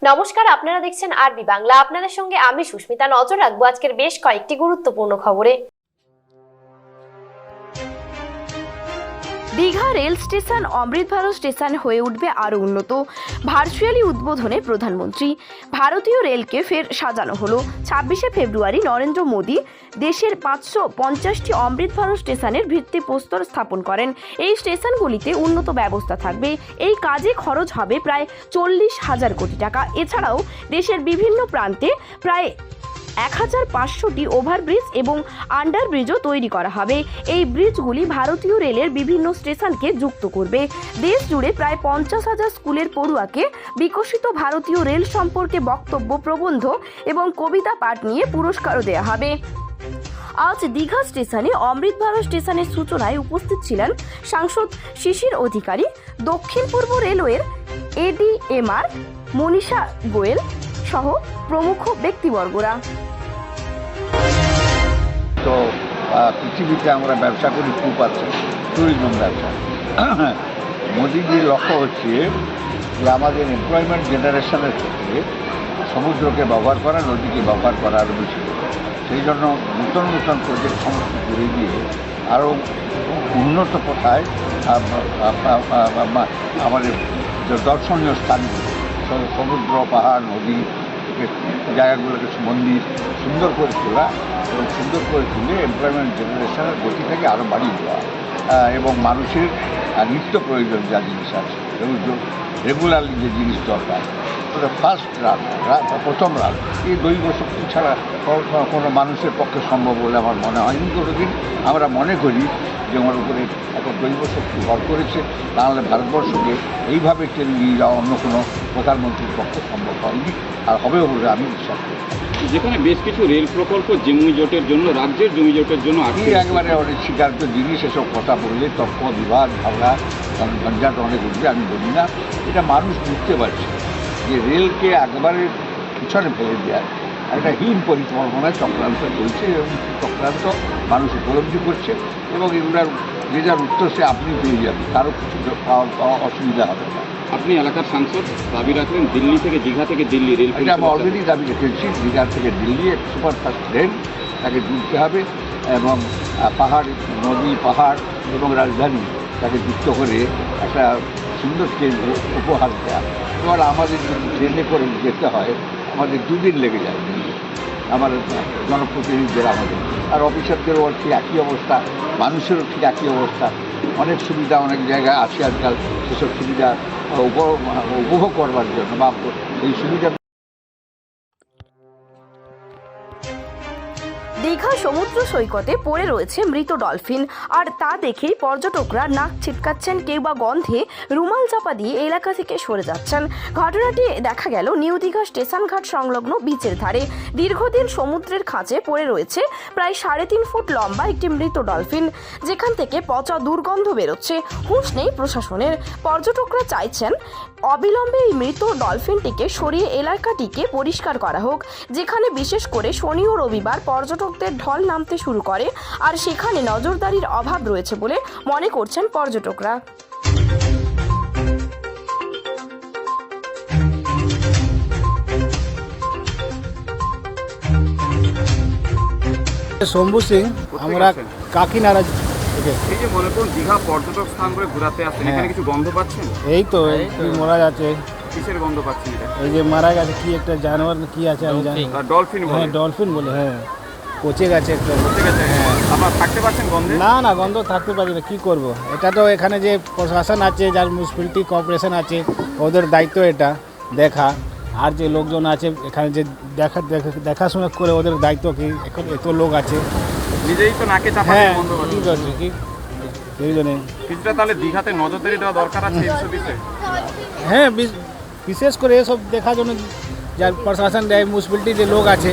নমস্কার, আপনারা দেখছেন আরবি বাংলা। আপনাদের সঙ্গে আমি সুস্মিতা। নজর রাখবো আজকের বেশ কয়েকটি গুরুত্বপূর্ণ খবরে। দীঘা রেল স্টেশন অমৃত ভারত স্টেশন হয়ে উঠবে আরও উন্নত। ভার্চুয়ালি উদ্বোধনে প্রধানমন্ত্রী। ভারতীয় রেলকে ফের সাজানো হলো। 26শে ফেব্রুয়ারি নরেন্দ্র মোদী দেশের 550টি অমৃত ভারত স্টেশনের ভিত্তিপ্রস্তর স্থাপন করেন। এই স্টেশনগুলিতে উন্নত ব্যবস্থা থাকবে। এই কাজে খরচ হবে প্রায় 40,000 কোটি টাকা। এছাড়াও দেশের বিভিন্ন প্রান্তে প্রায় 1500টি ওভারব্রিজ এবং আন্ডারব্রিজও তৈরি করা হবে। এই ব্রিজগুলি ভারতীয় রেলের বিভিন্ন স্টেশনকে যুক্ত করবে। দেশ জুড়ে প্রায় 50,000 স্কুলের পড়ুয়াকে বিকশিত ভারতীয় রেল সম্পর্কে বক্তব্য, প্রবন্ধ এবং কবিতা পাঠ নিয়ে পুরস্কারও দেওয়া হবে। আজ দীঘা স্টেশনে অমৃত ভারত স্টেশনের সূচনায় উপস্থিত ছিলেন সাংসদ শিশির অধিকারী, দক্ষিণ পূর্ব রেলওয়ের এডিএমআর মনীষা গোয়েল সহ প্রমুখ ব্যক্তিবর্গরা। তো পৃথিবীতে আমরা ব্যবসা করি 2%, ট্যুরিজম ব্যবসা। মোদিজির লক্ষ্য হচ্ছে যে আমাদের এমপ্লয়মেন্ট জেনারেশনের ক্ষেত্রে সমুদ্রকে ব্যবহার করা, নদীকে ব্যবহার করা আরও বেশি। সেই জন্য নূতন নূতন প্রজেক্ট সমস্ত করে দিয়ে আরও উন্নত কোথায় আমাদের যে দর্শনীয় স্থানগুলো, সমুদ্র, পাহাড়, নদী জায়গাগুলোকে মন্দির সুন্দর করে তোলা এবং সুন্দর করে তুলে এমপ্লয়মেন্ট জেনারেশনের গতিটাকে আরও বাড়িয়ে দেওয়া এবং মানুষের নিত্য প্রয়োজন যা জিনিস আছে রেগুলারলি যে জিনিস দরকার, ওটা ফার্স্ট রান, প্রথম রান। এই দৈব শক্তি ছাড়া কোনো মানুষের পক্ষে সম্ভব বলে আমার মনে হয়নি কোনোদিন। আমরা মনে করি যে আমার উপরে একটা দৈব শক্তি ভর করেছে, তাহলে ভারতবর্ষকে এইভাবে টেনে নিয়ে যাওয়া অন্য কোনো প্রধানমন্ত্রীর পক্ষে সম্ভব হয়নি, আর হবেও বলে আমি বিশ্বাস করি। যেখানে বেশ কিছু রেল প্রকল্প জমি জোটের জন্য, রাজ্যের জমি জোটের জন্য একবারে অনেক স্বীকার্য জিনিস। এসব কথা বললে তর্ক, বিবাদ, ঝগড়া, ঝঞ্ঝাট অনেক উঠবে। আমি বলি না, এটা মানুষ বুঝতে পারছে যে রেলকে একবারে পিছনে ফেলে দেওয়ার একটা হীন পরিকল্পনায় চক্রান্ত চলছে এবং চক্রান্ত মানুষ উপলব্ধি করছে এবং এগুলার যে যার উত্তর সে আপনি পেয়ে যাবেন, কারো কিছু পাওয়া অসুবিধা হবে না। আপনি এলাকার সাংসদ, দাবি রাখলেন দিল্লি থেকে দীঘা থেকে দিল্লি রেল। এটা আমি অলরেডি দাবি রেখেছি, দীঘা থেকে দিল্লি এক সুপারফাস্ট ট্রেন তাকে জুড়তে হবে এবং পাহাড়, নদী, পাহাড় এবং রাজধানী তাকে যুক্ত করে একটা সুন্দর ট্রেন উপহার দেওয়া। এবার আমাদের যদি ট্রেনে করে যেতে হয় আমাদের 2 দিন লেগে যায় দিল্লি, আমাদের জনপ্রতিনিধিদের, আমাদের আর অফিসারদেরও ঠিক একই অবস্থা, মানুষেরও ঠিক একই অবস্থা। অনেক সুবিধা অনেক জায়গায় আছে আজকাল, সেসব সুবিধা উপভোগ করবার জন্য বা এই সুবিধা। দীঘা সমুদ্র সৈকতে পড়ে রয়েছে মৃত ডলফিন, আর তা দেখেই পর্যটকরা নাক ছিটকাচ্ছেন, কেউ বা গন্ধে রুমাল চাপা দিয়ে এলাকা থেকে সরে যাচ্ছেন। ঘটনাটি দেখা গেল নিউ দীঘা স্টেশন ঘাট সংলগ্ন বিচের ধারে। দীর্ঘদিন সমুদ্রের খাঁচে পড়ে রয়েছে প্রায় 3.5 ফুট লম্বা একটি মৃত ডলফিন, যেখান থেকে পচা দুর্গন্ধ বেরোচ্ছে। হুঁশ নেই প্রশাসনের। পর্যটকরা চাইছেন অবিলম্বে এই মৃত ডলফিনটিকে সরিয়ে এলাকাটিকে পরিষ্কার করা হোক, যেখানে বিশেষ করে শনি ও রবিবার পর্যটকদের ঢল নামতে শুরু করে, আর সেখানে নজরদারির অভাব রয়েছে বলে মনে করছেন পর্যটকরা। শম্ভু সিং, আমরা কাকিনাড়া। এই যে মনে করুন দীঘা পর্যটক স্থান করে ঘোরাতে আসছেন, এখানে কিছু গন্ধ পাচ্ছেন? এই তো মারা যাচ্ছে। কিসের গন্ধ পাচ্ছেন এটা? এই যে মারা গেছে, কি একটা জানোয়ার কি আছে আমি জানি। ডলফিন বলে? হ্যাঁ, ডলফিন বলে। হ্যাঁ, পচে গেছে একটা। পচে গেছে? আপনারা থাকতে পারছেন গন্ধে? না না, গন্ধ থাকতে পারি না, কী করবো? এটা তো এখানে যে প্রশাসন আছে, যার মিউনিসিপ্যালিটি কর্পোরেশন আছে, ওদের দায়িত্ব এটা দেখা। আর যে লোকজন আছে এখানে যে দেখাশোনা করে, ওদের দায়িত্ব কি? এখন এত লোক আছে, নিজেই তো নাকে চাপা হ্যাঁ, বন্ধ করে। ঠিক আছে, কি সেই জন্য কিছুটা তাহলে দীঘাতে নজরদারি দেওয়া দরকার আছে এইসব বিষয়ে। হ্যাঁ, বিশেষ করে এসব দেখার জন্য যার প্রশাসন দেয়, মিউনিসিপ্যালিটি যে লোক আছে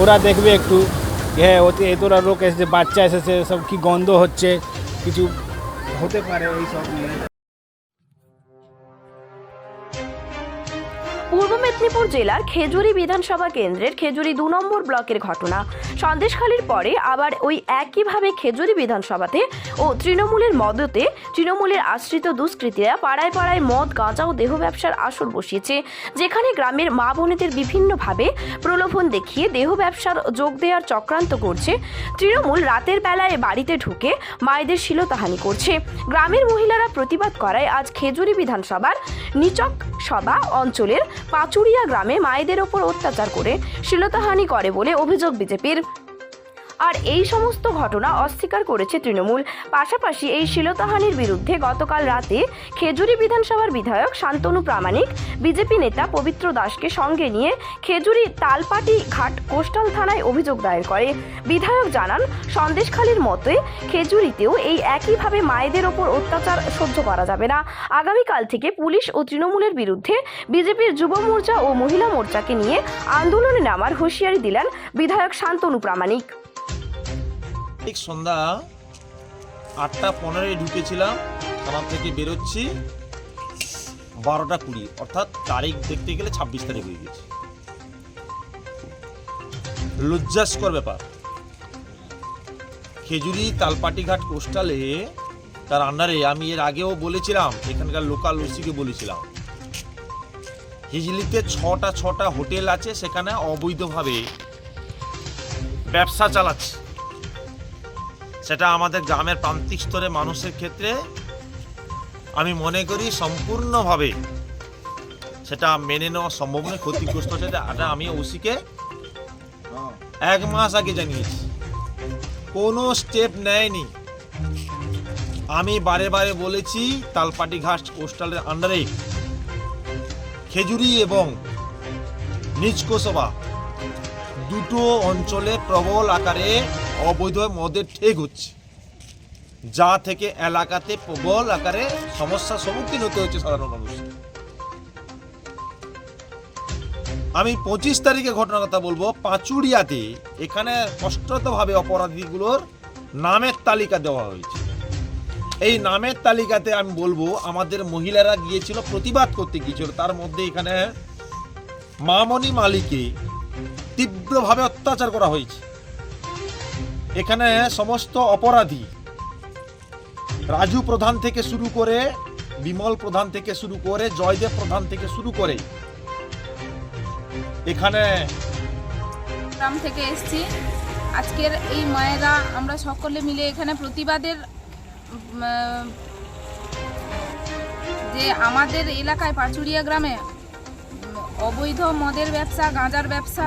ওরা দেখবে একটু, হ্যাঁ ওতে এতটা লোক এসেছে, বাচ্চা এসেছে, সব কি গন্ধ হচ্ছে, কিছু হতে পারে এই সব নিয়ে। পূর্ব মেদিনীপুর জেলার খেজুরি বিধানসভা কেন্দ্রের খেজুরি 2 নম্বর ব্লকের ঘটনা। সন্দেশখালীর পরে আবার ওই একইভাবে খেজুরি বিধানসভাতে ও তৃণমূলের মদতে তৃণমূলের আশ্রিত দুষ্কৃতীরা পাড়ায় পাড়ায় মদ, গাঁজা ও দেহ ব্যবসার আসর বসিয়েছে, যেখানে গ্রামের মা বোনেদের বিভিন্নভাবে প্রলোভন দেখিয়ে দেহ ব্যবসার যোগ দেওয়ার চক্রান্ত করছে। তৃণমূল রাতের বেলায় বাড়িতে ঢুকে মায়েদের শ্লীলতাহানি করছে। গ্রামের মহিলারা প্রতিবাদ করায় আজ খেজুরি বিধানসভার নিচক সভা অঞ্চলের পাচুরিয়া গ্রামে মায়েদের ওপর অত্যাচার করে শ্লীলতাহানি করে বলে অভিযোগ বিজেপির। আর এই সমস্ত ঘটনা অস্বীকার করেছে তৃণমূল। পাশাপাশি এই শ্লীলতাহানির বিরুদ্ধে গতকাল রাতে খেজুরি বিধানসভার বিধায়ক শান্তনু প্রামাণিক বিজেপি নেতা পবিত্র দাসকে সঙ্গে নিয়ে খেজুরি তালপাটি ঘাট কোস্টাল থানায় অভিযোগ দায়ের করে। বিধায়ক জানান, সন্দেশখালীর মতোই খেজুরিতেও এই একইভাবে মায়েদের ওপর অত্যাচার সহ্য করা যাবে না। আগামীকাল থেকে পুলিশ ও তৃণমূলের বিরুদ্ধে বিজেপির যুব মোর্চা ও মহিলা মোর্চাকে নিয়ে আন্দোলনে নামার হুঁশিয়ারি দিলেন বিধায়ক শান্তনু প্রামাণিক। ঠিক সন্ধ্যা 8:15 ঢুকেছিলাম, থানা থেকে বেরোচ্ছি 12:20, অর্থাৎ তারিখ দেখতে গেলে 26 তারিখ হয়ে গেছে। লজ্জাস্কর ব্যাপার। খেজুরি তালপাটিঘাট কোস্টালে তার আন্ডারে আমি এর আগেও বলেছিলাম, এখানকার লোকাল ওসিকে বলেছিলাম, হিজলিতে 6টা হোটেল আছে, সেখানে অবৈধভাবে ব্যবসা চালাচ্ছে। সেটা আমাদের গ্রামের প্রান্তিক স্তরে মানুষের ক্ষেত্রে আমি মনে করি সম্পূর্ণভাবে সেটা মেনে নেওয়া সম্ভব নয়, ক্ষতিগ্রস্ত হচ্ছে। এটা আমি ওসিকে 1 মাস আগে জানিয়েছি, কোনো স্টেপ নেয়নি। আমি বারে বারে বলেছি তালপাটি ঘাট কোস্টালের আন্ডারে খেজুরি এবং নিচকোসবা দুটো অঞ্চলে প্রবল আকারে অবৈধ মদের ঠেক হচ্ছে, যা থেকে এলাকাতে প্রবল আকারে সমস্যার সম্মুখীন হতে হচ্ছে সাধারণ মানুষ। আমি 25 তারিখে ঘটনার কথা বলবো, পাচুরিয়াতে এখানে স্পষ্টতভাবে অপরাধীগুলোর নামের তালিকা দেওয়া হয়েছে। এই নামের তালিকাতে আমি বলবো আমাদের মহিলারা গিয়েছিল, প্রতিবাদ করতে গিয়েছিল, তার মধ্যে এখানে মামনি মালিকে তীব্রভাবে অত্যাচার করা হয়েছে। এখানে সমস্ত অপরাধী রাজু প্রধান থেকে শুরু করে, বিমল প্রধান থেকে শুরু করে, জয়দেব প্রধান থেকে শুরু করে, এখানে গ্রাম থেকে এসেছি। আজকের এই মায়েরা আমরা সকলে মিলে এখানে প্রতিবাদের যে আমাদের এলাকায় পাচুরিয়া গ্রামে অবৈধ মদের ব্যবসা, গাঁজার ব্যবসা,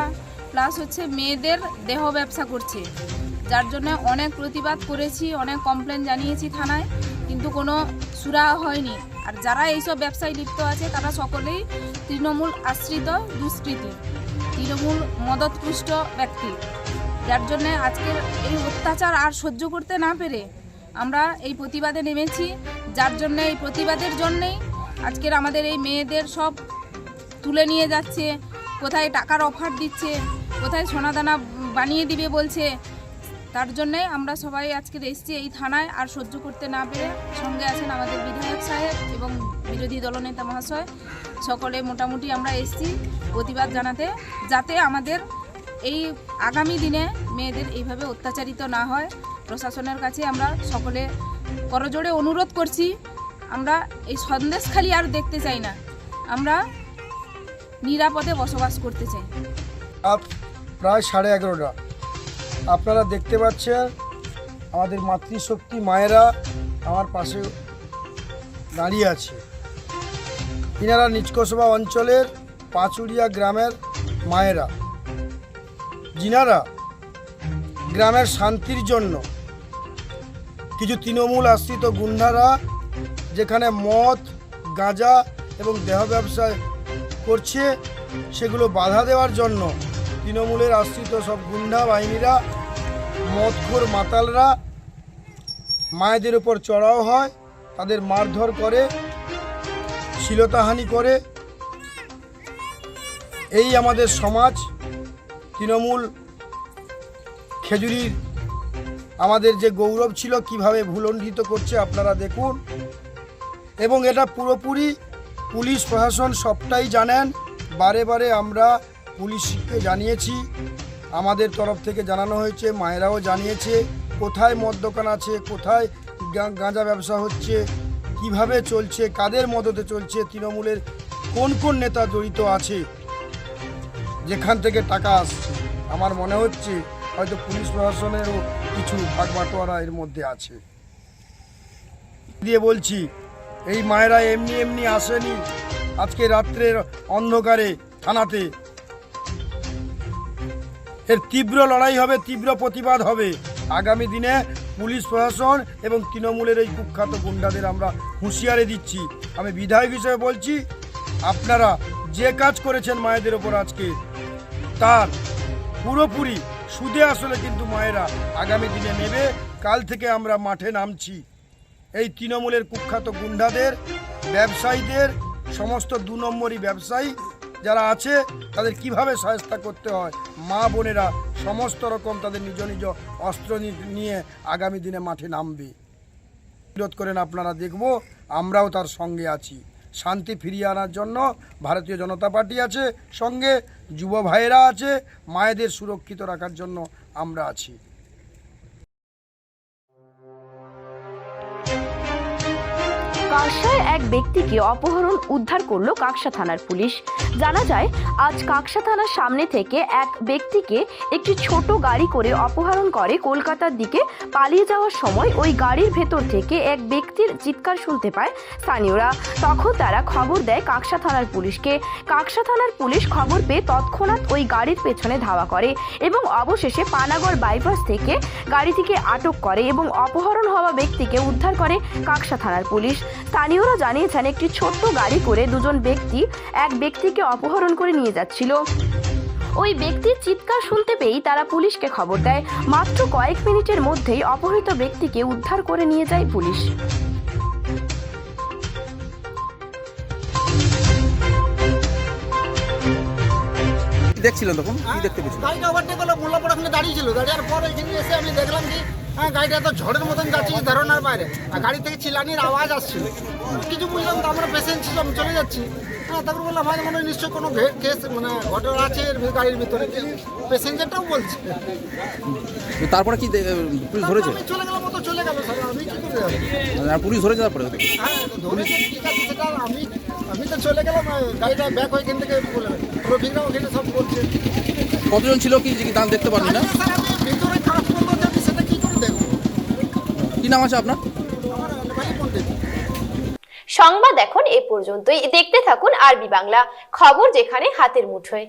প্লাস হচ্ছে মেয়েদের দেহ ব্যবসা করছে, যার জন্য অনেক প্রতিবাদ করেছি, অনেক কমপ্লেন জানিয়েছি থানায়, কিন্তু কোনো সুরাহা হয়নি। আর যারা এইসব ব্যবসায় লিপ্ত আছে তারা সকলেই তৃণমূল আশ্রিত দুষ্কৃতী, তৃণমূল মদতপুষ্ট ব্যক্তি, যার জন্যে আজকের এই অত্যাচার আর সহ্য করতে না পেরে আমরা এই প্রতিবাদে নেমেছি। যার জন্যে এই প্রতিবাদের জন্যেই আজকের আমাদের এই মেয়েদের সব তুলে নিয়ে যাচ্ছে, কোথায় টাকার অফার দিচ্ছে, কোথায় সোনাদানা বানিয়ে দিবে বলছে। তার জন্যে আমরা সবাই আজকে এসেছি এই থানায়, আর সহ্য করতে না পেরে সঙ্গে আছেন আমাদের বিধায়ক সাহেব এবং বিরোধী দলনেতা মহাশয়, সকলে মোটামুটি আমরা এসেছি প্রতিবাদ জানাতে, যাতে আমাদের এই আগামী দিনে মেয়েদের এইভাবে অত্যাচারিত না হয়। প্রশাসনের কাছে আমরা সকলে করজোড়ে অনুরোধ করছি, আমরা এই সন্দেশখালী আর দেখতে চাই না, আমরা নিরাপদে বসবাস করতে চাই। প্রায় 11:30 আপনারা দেখতে পাচ্ছেন আমাদের মাতৃশক্তি মায়েরা আমার পাশে দাঁড়িয়ে আছে। ইনারা নিচকসবা অঞ্চলের পাচুরিয়া গ্রামের মায়েরা, যিনারা গ্রামের শান্তির জন্য কিছু তৃণমূল আশ্রিত গুন্ডারা যেখানে মদ, গাঁজা এবং দেহ ব্যবসা করছে, সেগুলো বাধা দেওয়ার জন্য তৃণমূলের আশ্রিত সব গুন্ডা বাহিনীরা, মদখোর মাতালরা মায়েদের উপর চড়াও হয়, তাদের মারধর করে, শ্লীলতাহানি করে। এই আমাদের সমাজ তৃণমূল খেজুরির আমাদের যে গৌরব ছিল কিভাবে ভুলণ্ঠিত করছে আপনারা দেখুন। এবং এটা পুরোপুরি পুলিশ প্রশাসন সবটাই জানেন, বারে বারে আমরা পুলিশকে জানিয়েছি, আমাদের তরফ থেকে জানানো হয়েছে, মায়েরাও জানিয়েছে কোথায় মদ দোকান আছে, কোথায় গাঁজা ব্যবসা হচ্ছে, কিভাবে চলছে, কাদের মদতে চলছে, তৃণমূলের কোন কোন নেতা জড়িত আছে, যেখান থেকে টাকা আসছে। আমার মনে হচ্ছে হয়তো পুলিশ প্রশাসনেরও কিছু ভাগবাটোয়ারা এর মধ্যে আছে। দিয়ে বলছি, এই মায়েরা এমনি এমনি আসেনি আজকে রাত্রের অন্ধকারে থানাতে। এর তীব্র লড়াই হবে, তীব্র প্রতিবাদ হবে। আগামী দিনে পুলিশ প্রশাসন এবং তৃণমূলের এই কুখ্যাত গুন্ডাদের আমরা হুঁশিয়ারি দিচ্ছি। আমি বিধায়ক হিসেবে বলছি, আপনারা যে কাজ করেছেন মায়েদের ওপর আজকে, তার পুরোপুরি সুদে আসলে কিন্তু মায়েরা আগামী দিনে নেবে। কাল থেকে আমরা মাঠে নামছি এই তৃণমূলের কুখ্যাত গুন্ডাদের, ব্যবসায়ীদের, সমস্ত 2 নম্বরী ব্যবসায়ী যারা আছে তাদের কিভাবে সহায়তা করতে হয়। মা বোনেরা সমস্ত রকম তাদের নিজ নিজ অস্ত্র নিয়ে আগামী দিনে মাঠে নামবে। বিরোধ করেন আপনারা, দেখব আমরাও তার সঙ্গে আছি। শান্তি ফিরিয়ে আনার জন্য ভারতীয় জনতা পার্টি আছে সঙ্গে, যুব ভাইয়েরা আছে, মায়েদের সুরক্ষিত রাখার জন্য আমরা আছি। কাকসায় এক ব্যক্তিকে অপহরণ উদ্ধার করলো কাকসা থানার পুলিশ। জানা যায়, আজ কাকসা থানার সামনে থেকে এক ব্যক্তিকে একটি ছোট গাড়ি করে অপহরণ করে। কলকাতার দিকে পালিয়ে যাওয়ার সময় ওই গাড়ির ভেতর থেকে এক ব্যক্তির চিৎকার শুনতে পায় স্থানীয়রা। তখন তারা খবর দেয় কাকসা থানার পুলিশকে। কাকসা থানার পুলিশ খবর পেয়ে তৎক্ষণাৎ ওই গাড়ির পেছনে ধাওয়া করে এবং অবশেষে পানাগড় বাইপাস থেকে গাড়িটিকে আটক করে এবং অপহরণ হওয়া ব্যক্তিকে উদ্ধার করে কাকসা থানার পুলিশ। স্থানীয়রা জানিয়েছেন, একটি ছোট্ট গাড়ি করে 2 ব্যক্তি এক ব্যক্তিকে অপহরণ করে নিয়ে যাচ্ছিল। ওই ব্যক্তির চিৎকার শুনতে পেয়েই তারা পুলিশকে খবর দেয়। মাত্র কয়েক মিনিটের মধ্যেই অপহৃত ব্যক্তিকে উদ্ধার করে নিয়ে যায় পুলিশ। দেখছিলেন তখন কি দেখতে পেয়েছিলেন? গাড়িটা ওভারটেক করলো, মোল্লাপাড়া ওখানে দাঁড়িয়েছিল। দাঁড়িয়ে পর এখানে এসে আমি দেখলাম কি গাড়িটা তো ঝড়ের মতন যাচ্ছে ধারণার বাইরে, আর গাড়ি থেকে চিল্লানির আওয়াজ আসছিল। কিছু বুঝলাম তো, আমরা পেশেন্ট ছিল, আমি চলে যাচ্ছি। তারপর বললাম হয় মনে হয় নিশ্চয়ই কোনো কেস মানে ঘটনা আছে গাড়ির ভিতরে, প্যাসেঞ্জারটাও বলছে। তারপরে কি পুলিশ ধরেছে? আমি চলে গেলাম, মতো চলে গেল স্যার, আমি কি করে যাবো? পুলিশ ধরেছে তারপরে? হ্যাঁ ধরেছে, ঠিক আছে, সেটা আমি তো চলে গেলাম। গাড়িটা ব্যাক হয়ে এখান থেকে ট্রফিকরা ওখানে সব করছে। কতজন ছিল কি দাম দেখতে পারবেন না? স্যার আমি ভিতরে কাজ বন্ধ হচ্ছে, আমি সেটা কি করে দেখবো? কি নাম আছে আপনার? আমার ভাই পণ্ডিত। সংবাদ এখন এ পর্যন্তই। দেখতে থাকুন আরবি বাংলা, খবর যেখানে হাতের মুঠোয়।